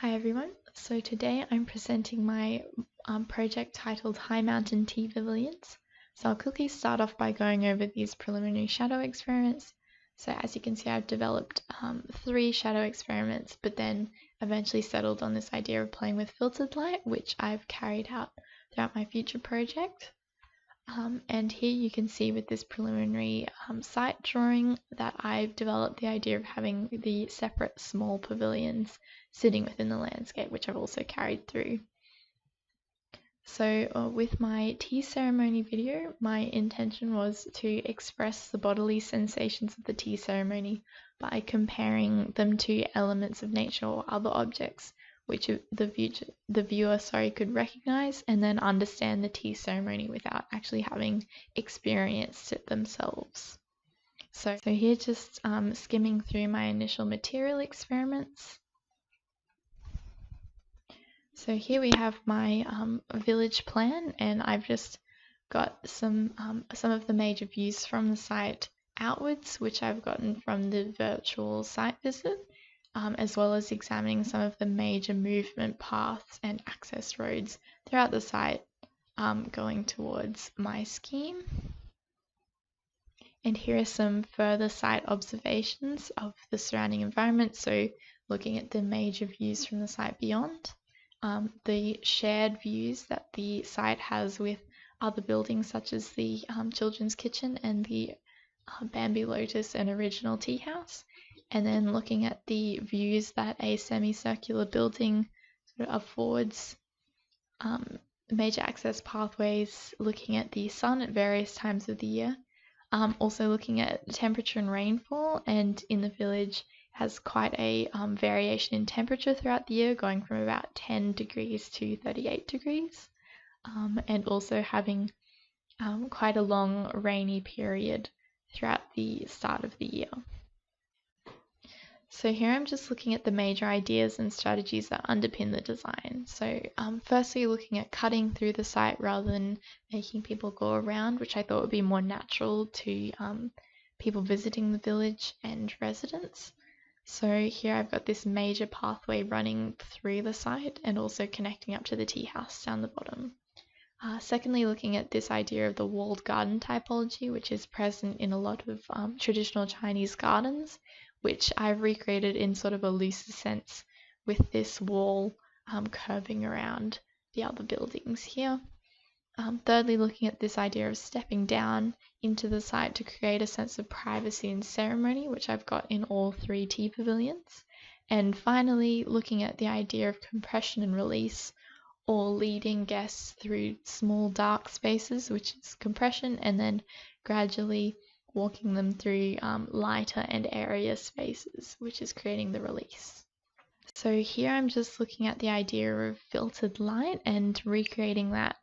Hi everyone, so today I'm presenting my project titled High Mountain Tea Pavilions. So I'll quickly start off by going over these preliminary shadow experiments. So as you can see, I've developed 3 shadow experiments, but then eventually settled on this idea of playing with filtered light, which I've carried out throughout my future project. And here you can see with this preliminary site drawing that I've developed the idea of having the separate small pavilions sitting within the landscape, which I've also carried through. So with my tea ceremony video, my intention was to express the bodily sensations of the tea ceremony by comparing them to elements of nature or other objects which the viewer could recognize and then understand the tea ceremony without actually having experienced it themselves. So here just skimming through my initial material experiments. So here we have my village plan, and I've just got some of the major views from the site outwards, which I've gotten from the virtual site visit, as well as examining some of the major movement paths and access roads throughout the site going towards my scheme. And here are some further site observations of the surrounding environment, so looking at the major views from the site beyond. The shared views that the site has with other buildings such as the children's kitchen and the Bamboo Lotus and original tea house, and then looking at the views that a semicircular building sort of affords, major access pathways, looking at the sun at various times of the year, also looking at temperature and rainfall, and in the village has quite a variation in temperature throughout the year, going from about 10 degrees to 38 degrees, and also having quite a long rainy period throughout the start of the year. So here I'm just looking at the major ideas and strategies that underpin the design. So firstly, looking at cutting through the site rather than making people go around, which I thought would be more natural to people visiting the village and residents. So here I've got this major pathway running through the site and also connecting up to the tea house down the bottom. Secondly, looking at this idea of the walled garden typology, which is present in a lot of traditional Chinese gardens, which I've recreated in sort of a looser sense with this wall curving around the other buildings here. Thirdly, looking at this idea of stepping down into the site to create a sense of privacy and ceremony, which I've got in all 3 tea pavilions. And finally, looking at the idea of compression and release, or leading guests through small dark spaces, which is compression, and then gradually walking them through lighter and airier spaces, which is creating the release. So here I'm just looking at the idea of filtered light and recreating that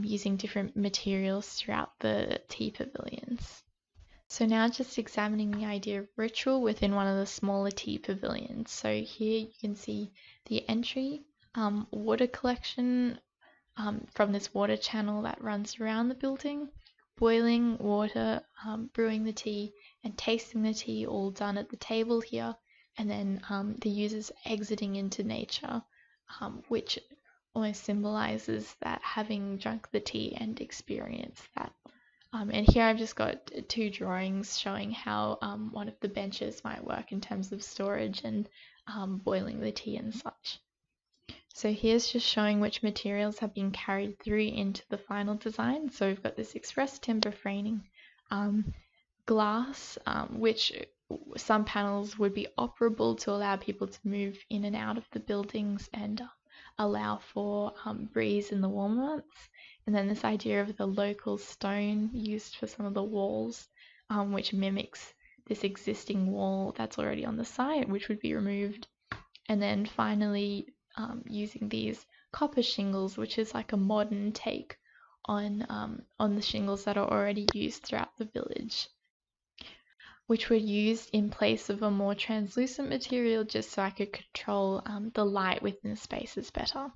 using different materials throughout the tea pavilions. So now just examining the idea of ritual within one of the smaller tea pavilions. So here you can see the entry, water collection from this water channel that runs around the building, boiling water, brewing the tea, and tasting the tea, all done at the table here, and then the users exiting into nature, which almost symbolizes that having drunk the tea and experienced that. And here I've just got 2 drawings showing how one of the benches might work in terms of storage and boiling the tea and such. So here's just showing which materials have been carried through into the final design. So we've got this express timber framing, glass, which some panels would be operable to allow people to move in and out of the buildings and allow for breeze in the warm months. And then this idea of the local stone used for some of the walls, which mimics this existing wall that's already on the site, which would be removed. And then finally, using these copper shingles, which is like a modern take on the shingles that are already used throughout the village, which were used in place of a more translucent material just so I could control the light within the spaces better.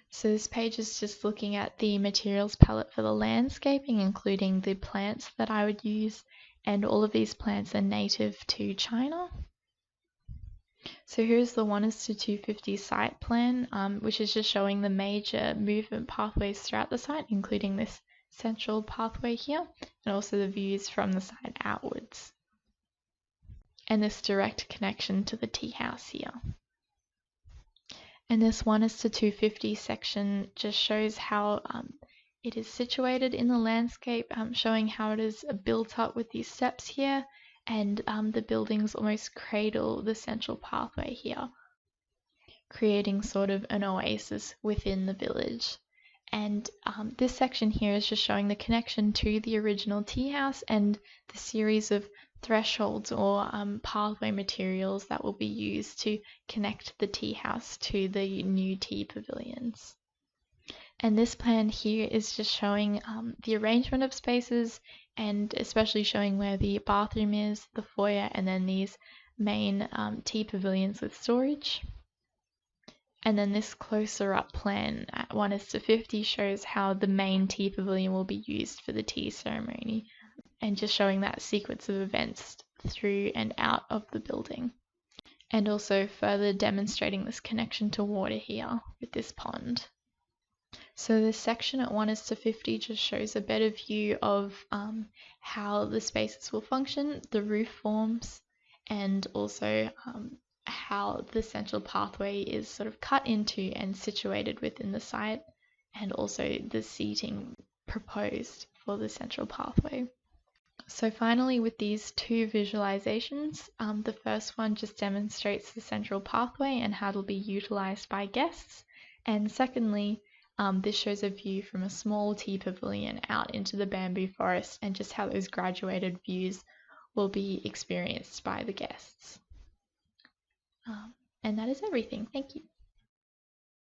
So this page is just looking at the materials palette for the landscaping, including the plants that I would use, and all of these plants are native to China. So So here's the 1:250 site plan, which is just showing the major movement pathways throughout the site, including this central pathway here, and also the views from the site outwards, and this direct connection to the tea house here. And this 1:250 section just shows how it is situated in the landscape, showing how it is built up with these steps here, and the buildings almost cradle the central pathway here, creating sort of an oasis within the village. And this section here is just showing the connection to the original tea house and the series of thresholds or pathway materials that will be used to connect the tea house to the new tea pavilions. And this plan here is just showing the arrangement of spaces, and especially showing where the bathroom is, the foyer, and then these main tea pavilions with storage. And then this closer up plan at 1:50 shows how the main tea pavilion will be used for the tea ceremony, and just showing that sequence of events through and out of the building. And also further demonstrating this connection to water here with this pond. So this section at 1:50 just shows a better view of how the spaces will function, the roof forms, and also how the central pathway is sort of cut into and situated within the site, and also the seating proposed for the central pathway. So finally, with these two visualizations, the first one just demonstrates the central pathway and how it'll be utilized by guests, and secondly, this shows a view from a small tea pavilion out into the bamboo forest, and just how those graduated views will be experienced by the guests. And that is everything. Thank you.